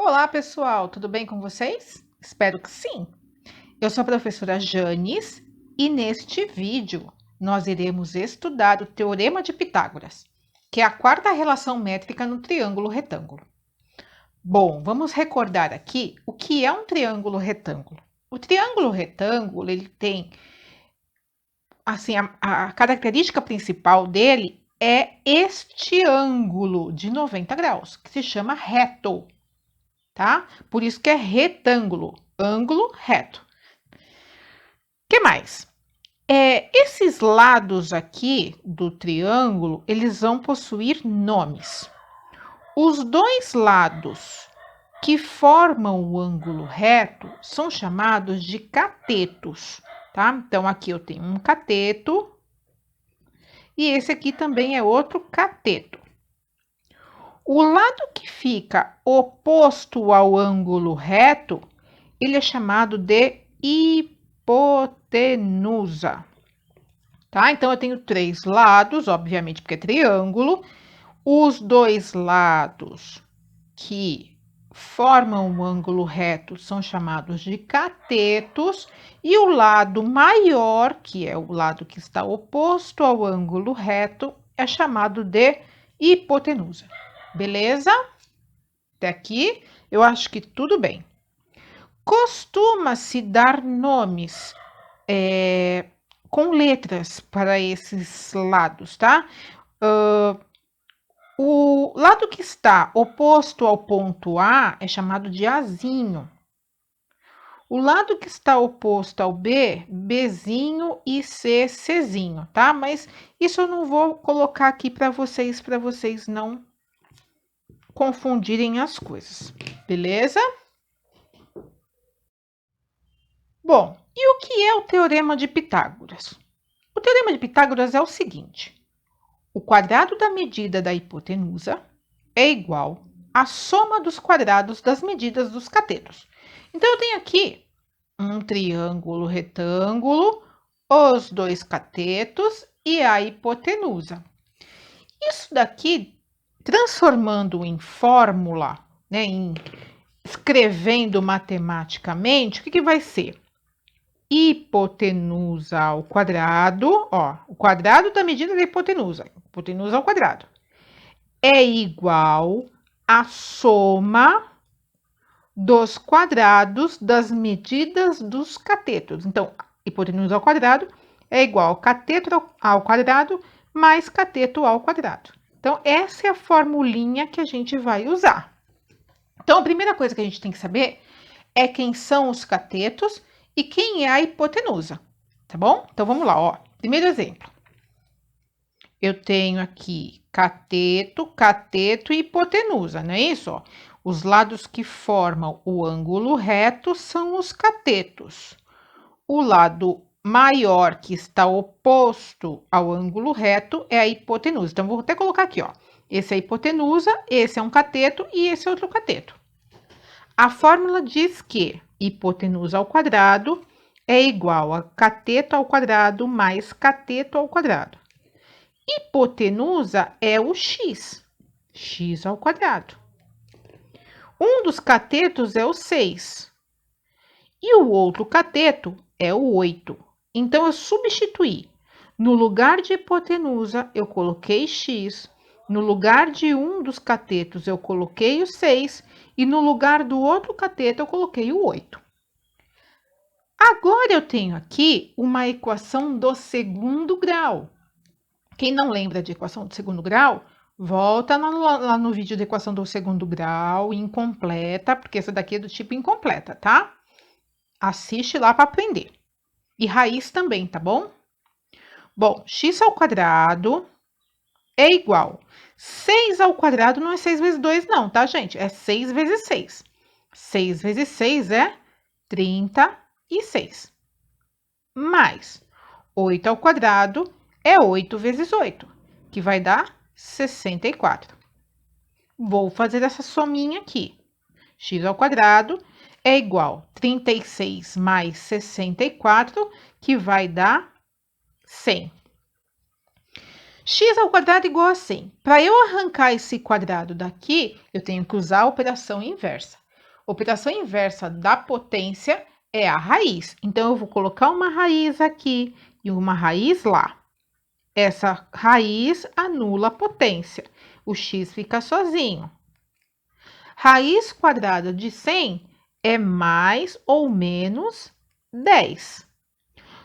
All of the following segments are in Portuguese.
Olá, pessoal, tudo bem com vocês? Espero que sim. Eu sou a professora Janes e neste vídeo nós iremos estudar o Teorema de Pitágoras, que é a quarta relação métrica no triângulo retângulo. Bom, vamos recordar aqui o que é um triângulo retângulo. O triângulo retângulo, ele tem, assim, a característica principal dele é este ângulo de 90 graus, que se chama reto. Tá? Por isso que é retângulo, ângulo reto. Que mais? Esses lados aqui do triângulo, eles vão possuir nomes. Os dois lados que formam o ângulo reto são chamados de catetos, tá? Então, aqui eu tenho um cateto e esse aqui também é outro cateto. O lado que fica oposto ao ângulo reto, ele é chamado de hipotenusa, tá? Então, eu tenho três lados, obviamente, porque é triângulo. Os dois lados que formam o ângulo reto são chamados de catetos, e o lado maior, que é o lado que está oposto ao ângulo reto, é chamado de hipotenusa. Beleza? Até aqui, eu acho que tudo bem. Costuma-se dar nomes com letras para esses lados, tá? O lado que está oposto ao ponto A é chamado de Azinho. O lado que está oposto ao B, Bzinho, e C, Czinho, tá? Mas isso eu não vou colocar aqui para vocês não confundirem as coisas, beleza? Bom, e o que é o Teorema de Pitágoras? O Teorema de Pitágoras é o seguinte: o quadrado da medida da hipotenusa é igual à soma dos quadrados das medidas dos catetos. Então, eu tenho aqui um triângulo retângulo, os dois catetos e a hipotenusa. Isso daqui, transformando em fórmula, né, escrevendo matematicamente, o que vai ser? Hipotenusa ao quadrado, ó, o quadrado da medida da hipotenusa ao quadrado, é igual à soma dos quadrados das medidas dos catetos. Então, hipotenusa ao quadrado é igual a cateto ao quadrado mais cateto ao quadrado. Então, essa é a formulinha que a gente vai usar. Então, a primeira coisa que a gente tem que saber é quem são os catetos e quem é a hipotenusa, tá bom? Então, vamos lá, ó. Primeiro exemplo. Eu tenho aqui cateto, cateto e hipotenusa, não é isso? Ó? Os lados que formam o ângulo reto são os catetos. O lado maior que está oposto ao ângulo reto é a hipotenusa. Então, vou até colocar aqui, ó. Esse é a hipotenusa, esse é um cateto e esse é outro cateto. A fórmula diz que hipotenusa ao quadrado é igual a cateto ao quadrado mais cateto ao quadrado. Hipotenusa é o x, x ao quadrado. Um dos catetos é o 6 e o outro cateto é o 8. Então, eu substituí. No lugar de hipotenusa, eu coloquei x. No lugar de um dos catetos, eu coloquei o 6. E no lugar do outro cateto, eu coloquei o 8. Agora, eu tenho aqui uma equação do segundo grau. Quem não lembra de equação do segundo grau, volta lá no vídeo da equação do segundo grau, incompleta, porque essa daqui é do tipo incompleta, tá? Assiste lá para aprender. E raiz também, tá bom? Bom, x ao quadrado é igual. 6 ao quadrado não é 6 vezes 2 não, tá, gente? É 6 vezes 6. 6 vezes 6 é 36. Mais 8 ao quadrado é 8 vezes 8, que vai dar 64. Vou fazer essa sominha aqui. X ao quadrado é igual a 36 mais 64, que vai dar 100. X ao quadrado igual a 100. Para eu arrancar esse quadrado daqui, eu tenho que usar a operação inversa. Operação inversa da potência é a raiz. Então, eu vou colocar uma raiz aqui e uma raiz lá. Essa raiz anula a potência. O x fica sozinho. Raiz quadrada de 100 é mais ou menos 10.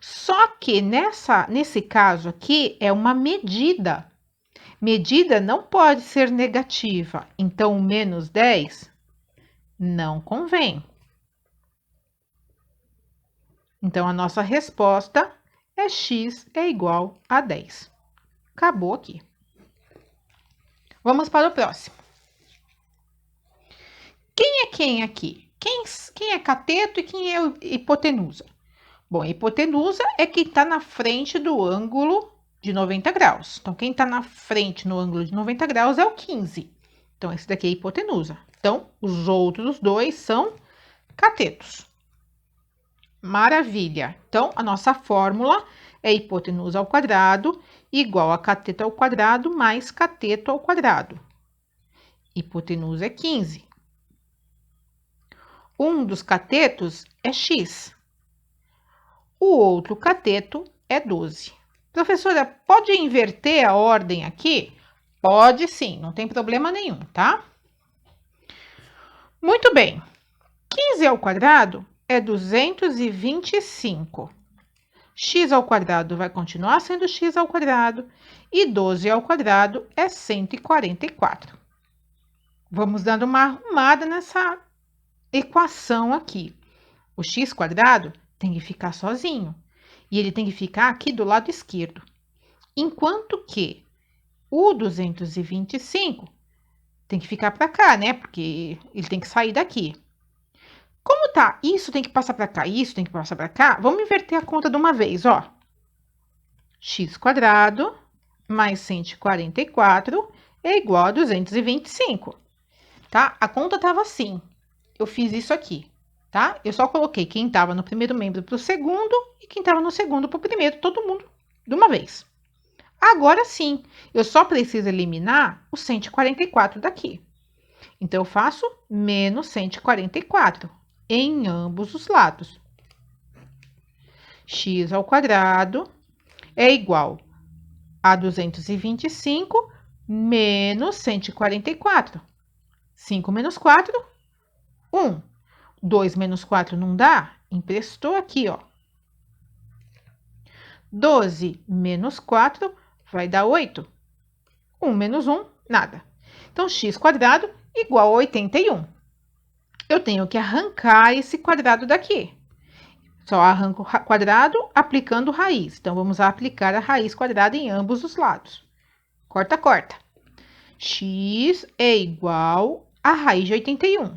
Só que nesse caso aqui é uma medida. Medida não pode ser negativa. Então, o menos 10 não convém. Então, a nossa resposta é x é igual a 10. Acabou aqui. Vamos para o próximo. Quem é quem aqui? Quem é cateto e quem é hipotenusa? Bom, hipotenusa é quem está na frente do ângulo de 90 graus. Então, quem está na frente no ângulo de 90 graus é o 15. Então, esse daqui é hipotenusa. Então, os outros dois são catetos. Maravilha! Então, a nossa fórmula é hipotenusa ao quadrado igual a cateto ao quadrado mais cateto ao quadrado. Hipotenusa é 15. Um dos catetos é x. O outro cateto é 12. Professora, pode inverter a ordem aqui? Pode sim, não tem problema nenhum, tá? Muito bem. 15 ao quadrado é 225. X ao quadrado vai continuar sendo x ao quadrado e 12 ao quadrado é 144. Vamos dando uma arrumada nessa equação aqui. O x quadrado tem que ficar sozinho e ele tem que ficar aqui do lado esquerdo, enquanto que o 225 tem que ficar para cá, né? Porque ele tem que sair daqui. Como tá? Isso tem que passar para cá, isso tem que passar para cá. Vamos inverter a conta de uma vez, ó. X quadrado mais 144 é igual a 225, tá? A conta tava assim. Eu fiz isso aqui, tá? Eu só coloquei quem estava no primeiro membro para o segundo e quem estava no segundo para o primeiro, todo mundo de uma vez. Agora sim, eu só preciso eliminar o 144 daqui. Então, eu faço menos 144 em ambos os lados. X ao quadrado é igual a 225 menos 144. 5 menos 4, 1. 2 menos 4 não dá? Emprestou aqui, ó. 12 menos 4 vai dar 8. 1 menos 1, nada. Então, x quadrado igual a 81. Eu tenho que arrancar esse quadrado daqui. Só arranco o quadrado aplicando raiz. Então, vamos aplicar a raiz quadrada em ambos os lados. Corta, corta. X é igual a raiz de 81,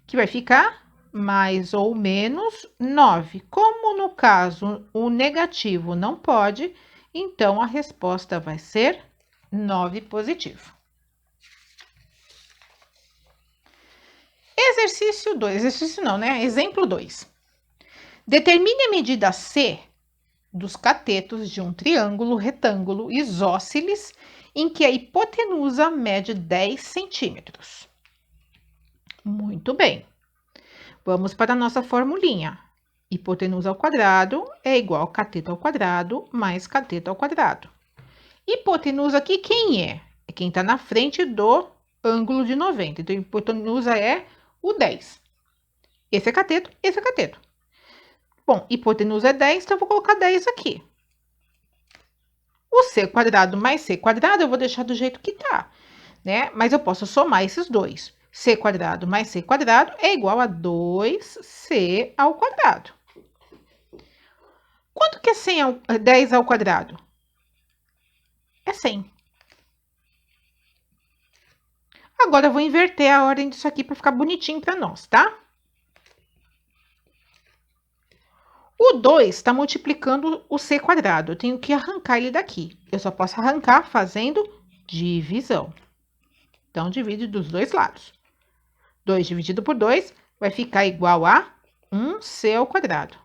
que vai ficar mais ou menos 9. Como no caso o negativo não pode, então a resposta vai ser 9 positivo. Exercício 2, exercício não, né? Exemplo 2. Determine a medida C dos catetos de um triângulo retângulo isósceles em que a hipotenusa mede 10 centímetros. Muito bem. Vamos para a nossa formulinha. Hipotenusa ao quadrado é igual a cateto ao quadrado mais cateto ao quadrado. Hipotenusa aqui quem é? É quem está na frente do ângulo de 90. Então, hipotenusa é o 10. Esse é cateto, esse é cateto. Bom, hipotenusa é 10, então eu vou colocar 10 aqui. O c quadrado mais c quadrado eu vou deixar do jeito que tá, né? Mas eu posso somar esses dois. C quadrado mais c quadrado é igual a 2c ao quadrado. Quanto que é 10 ao quadrado? É 100. Agora eu vou inverter a ordem disso aqui para ficar bonitinho para nós, tá? O 2 está multiplicando o c quadrado. Eu tenho que arrancar ele daqui. Eu só posso arrancar fazendo divisão. Então, divide dos dois lados. 2 dividido por 2 vai ficar igual a 1c ao quadrado.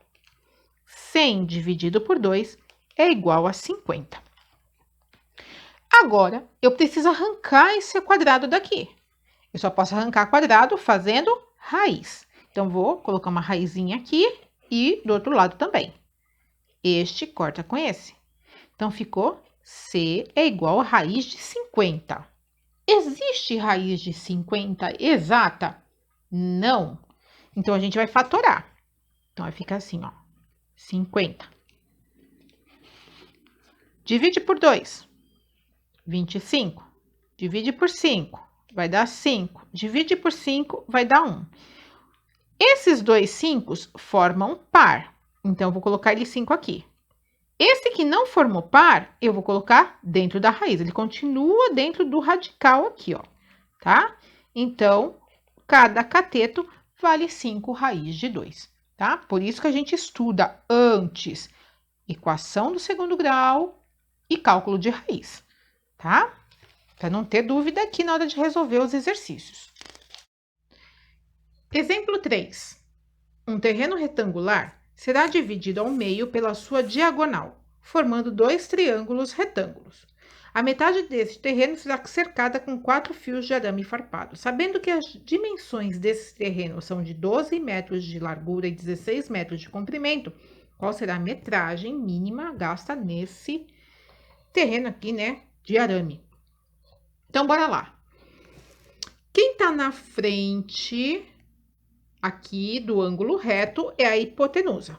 100 dividido por 2 é igual a 50. Agora, eu preciso arrancar esse quadrado daqui. Eu só posso arrancar quadrado fazendo raiz. Então, vou colocar uma raizinha aqui e do outro lado também. Este corta com esse. Então, ficou C é igual a raiz de 50. Existe raiz de 50 exata? Não. Então, a gente vai fatorar. Então, vai ficar assim, ó. 50. Divide por 2. 25. Divide por 5. Vai dar 5. Divide por 5, vai dar 1. Esses dois 5 formam par. Então, eu vou colocar ele 5 aqui. Esse que não formou par, eu vou colocar dentro da raiz. Ele continua dentro do radical aqui, ó. Tá? Então, cada cateto vale 5 raiz de 2, tá? Por isso que a gente estuda antes equação do segundo grau e cálculo de raiz, tá? Para não ter dúvida aqui na hora de resolver os exercícios. Exemplo 3. Um terreno retangular será dividido ao meio pela sua diagonal, formando dois triângulos retângulos. A metade deste terreno será cercada com 4 fios de arame farpado. Sabendo que as dimensões desse terreno são de 12 metros de largura e 16 metros de comprimento, qual será a metragem mínima gasta nesse terreno aqui, né, de arame? Então, bora lá. Quem tá na frente aqui do ângulo reto é a hipotenusa.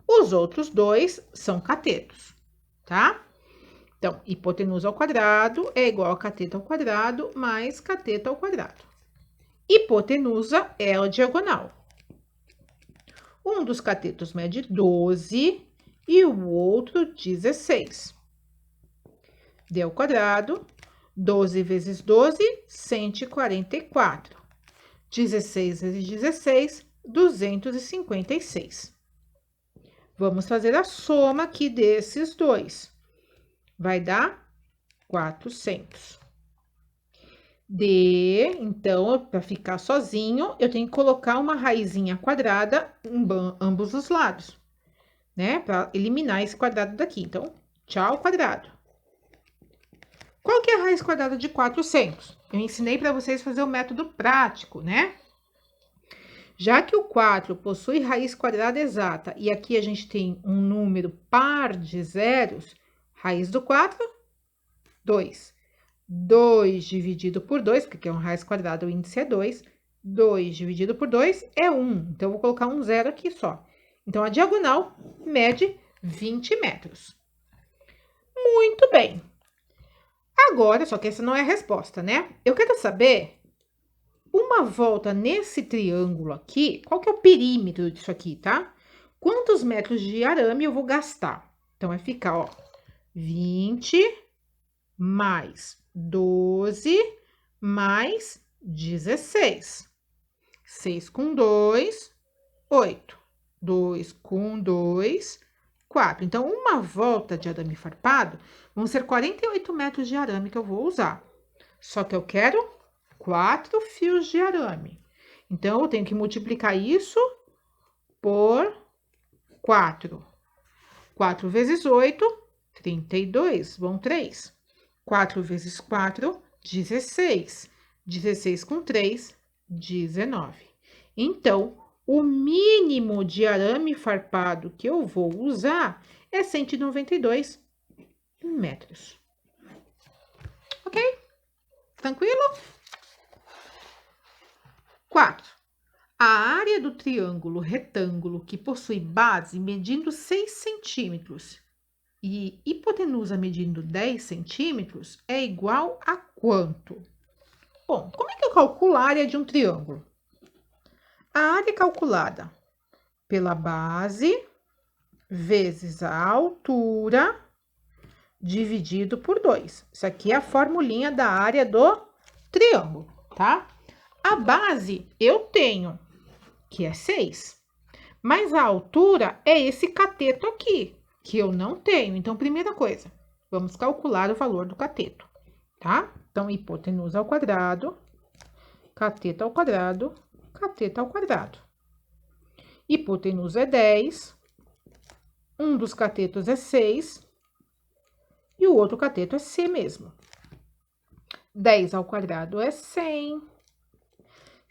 Os outros dois são catetos, tá? Então, hipotenusa ao quadrado é igual a cateto ao quadrado mais cateto ao quadrado. Hipotenusa é a diagonal. Um dos catetos mede 12 e o outro 16. D ao quadrado, 12 vezes 12, 144. 16 vezes 16, 256. Vamos fazer a soma aqui desses dois. Vai dar 400. D, então, para ficar sozinho, eu tenho que colocar uma raizinha quadrada em ambos os lados, né? Para eliminar esse quadrado daqui. Então, tchau, quadrado. Qual que é a raiz quadrada de 400? Eu ensinei para vocês fazer o método prático, né? Já que o 4 possui raiz quadrada exata e aqui a gente tem um número par de zeros, raiz do 4, 2. 2 dividido por 2, porque aqui é uma raiz quadrada, o índice é 2. 2 dividido por 2 é 1. Então, eu vou colocar um zero aqui só. Então, a diagonal mede 20 metros. Muito bem. Agora, só que essa não é a resposta, né? Eu quero saber uma volta nesse triângulo aqui, qual que é o perímetro disso aqui, tá? Quantos metros de arame eu vou gastar? Então, vai ficar, ó, 20 mais 12 mais 16. 6 com 2, 8. 2 com 2, 4. Então, uma volta de arame farpado vão ser 48 metros de arame que eu vou usar. Só que eu quero 4 fios de arame. Então, eu tenho que multiplicar isso por 4. 4 vezes 8, 32. Vão 3. 4 vezes 4, 16. 16 com 3, 19. Então, o mínimo de arame farpado que eu vou usar é 192 metros. Ok? Tranquilo? 4. A área do triângulo retângulo que possui base medindo 6 centímetros e hipotenusa medindo 10 centímetros é igual a quanto? Bom, como é que eu calculo a área de um triângulo? A área calculada pela base vezes a altura dividido por 2. Isso aqui é a formulinha da área do triângulo, tá? A base eu tenho, que é 6. Mas a altura é esse cateto aqui, que eu não tenho. Então, primeira coisa, vamos calcular o valor do cateto, tá? Então, hipotenusa ao quadrado, cateto ao quadrado, cateto ao quadrado. Hipotenusa é 10, um dos catetos é 6 e o outro cateto é C mesmo. 10 ao quadrado é 100.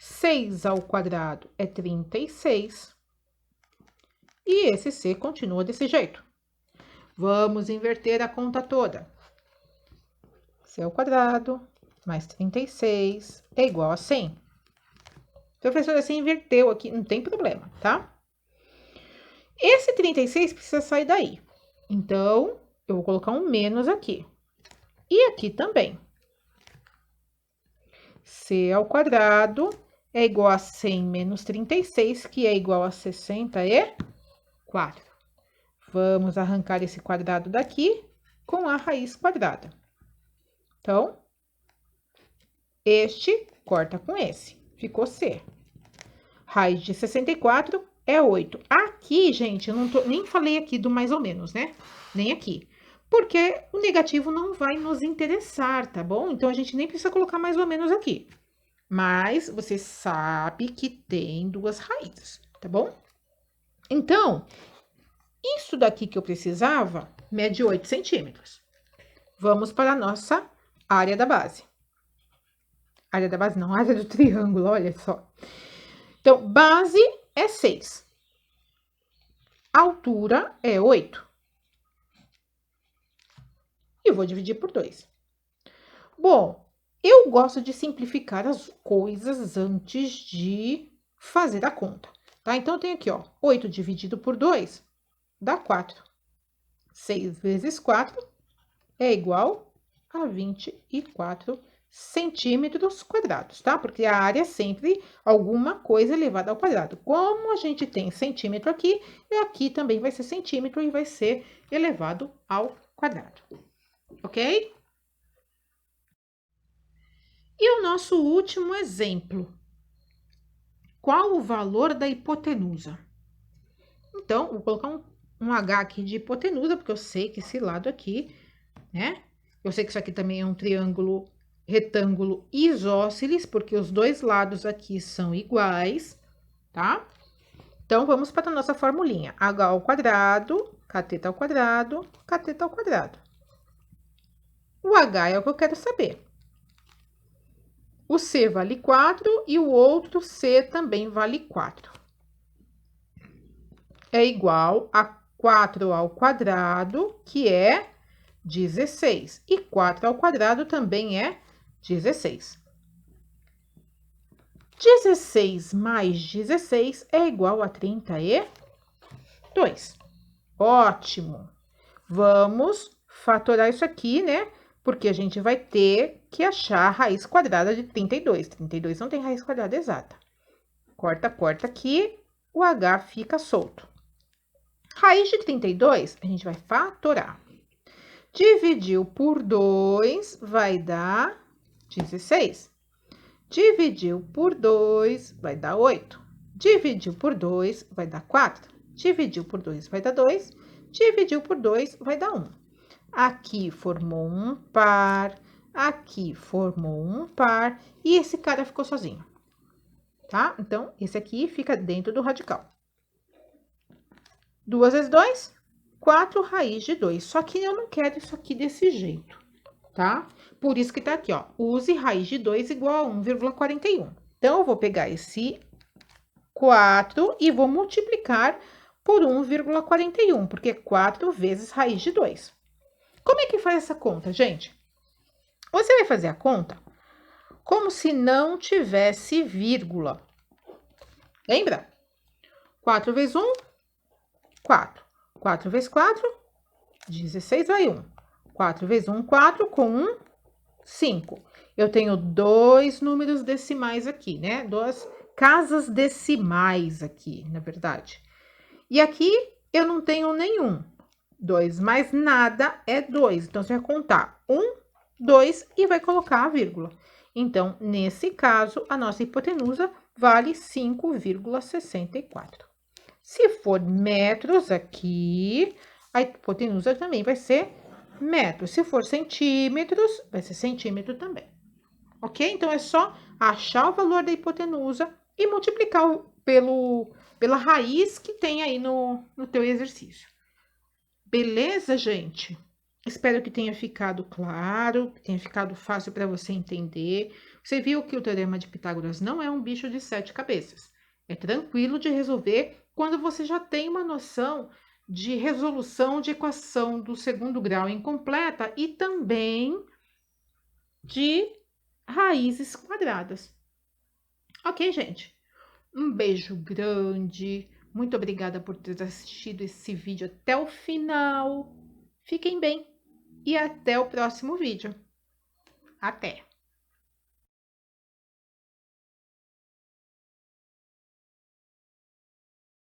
6 ao quadrado é 36. E esse C continua desse jeito. Vamos inverter a conta toda. C ao quadrado mais 36 é igual a 100. Professora, você inverteu aqui, não tem problema, tá? Esse 36 precisa sair daí. Então, eu vou colocar um menos aqui. E aqui também. C ao quadrado é igual a 100 menos 36, que é igual a 64. Vamos arrancar esse quadrado daqui com a raiz quadrada. Então, este corta com esse. Ficou C. Raiz de 64 é 8. Aqui, gente, eu nem falei aqui do mais ou menos, né? Nem aqui. Porque o negativo não vai nos interessar, tá bom? Então, a gente nem precisa colocar mais ou menos aqui. Mas você sabe que tem duas raízes, tá bom? Então, isso daqui que eu precisava mede 8 centímetros. Vamos para a nossa área da base. Área da base não, área do triângulo, olha só. Então, base é 6. Altura é 8. E vou dividir por 2. Bom, eu gosto de simplificar as coisas antes de fazer a conta, tá? Então, eu tenho aqui, ó, 8 dividido por 2 dá 4. 6 vezes 4 é igual a 24 centímetros quadrados, tá? Porque a área é sempre alguma coisa elevada ao quadrado. Como a gente tem centímetro aqui, aqui também vai ser centímetro e vai ser elevado ao quadrado, ok? E o nosso último exemplo. Qual o valor da hipotenusa? Então, vou colocar um H aqui de hipotenusa, porque eu sei que esse lado aqui, né? Eu sei que isso aqui também é um triângulo retângulo isósceles, porque os dois lados aqui são iguais, tá? Então, vamos para a nossa formulinha. H ao quadrado, cateto ao quadrado, cateto ao quadrado. O H é o que eu quero saber. O C vale 4 e o outro C também vale 4. É igual a 4 ao quadrado, que é 16. E 4 ao quadrado também é 16. 16 mais 16 é igual a 32. Ótimo! Vamos fatorar isso aqui, né? Porque a gente vai ter que achar a raiz quadrada de 32. 32 não tem raiz quadrada exata. Corta, corta aqui, o H fica solto. Raiz de 32, a gente vai fatorar. Dividiu por 2, vai dar 16. Dividiu por 2, vai dar 8. Dividiu por 2, vai dar 4. Dividiu por 2, vai dar 2. Dividiu por 2, vai dar 1. Aqui formou um par, aqui formou um par, e esse cara ficou sozinho, tá? Então, esse aqui fica dentro do radical. 2 vezes 2, 4 raiz de 2. Só que eu não quero isso aqui desse jeito, tá? Por isso que tá aqui, ó. Use raiz de 2 igual a 1,41. Então, eu vou pegar esse 4 e vou multiplicar por 1,41, porque é 4 vezes raiz de 2. Como é que faz essa conta, gente? Você vai fazer a conta como se não tivesse vírgula. Lembra? 4 vezes 1, 4. 4 vezes 4, 16 vai 1. 4 vezes 1, 4. Com 1, 5. Eu tenho dois números decimais aqui, né? Duas casas decimais aqui, na verdade. E aqui eu não tenho nenhum. 2 mais nada é 2. Então, você vai contar 1, 2 e vai colocar a vírgula. Então, nesse caso, a nossa hipotenusa vale 5,64. Se for metros aqui, a hipotenusa também vai ser metros. Se for centímetros, vai ser centímetro também. Ok? Então, é só achar o valor da hipotenusa e multiplicar pela raiz que tem aí no teu exercício. Beleza, gente? Espero que tenha ficado claro, que tenha ficado fácil para você entender. Você viu que o Teorema de Pitágoras não é um bicho de 7 cabeças. É tranquilo de resolver quando você já tem uma noção de resolução de equação do segundo grau incompleta e também de raízes quadradas. Ok, gente? Um beijo grande. Muito obrigada por ter assistido esse vídeo até o final. Fiquem bem e até o próximo vídeo. Até!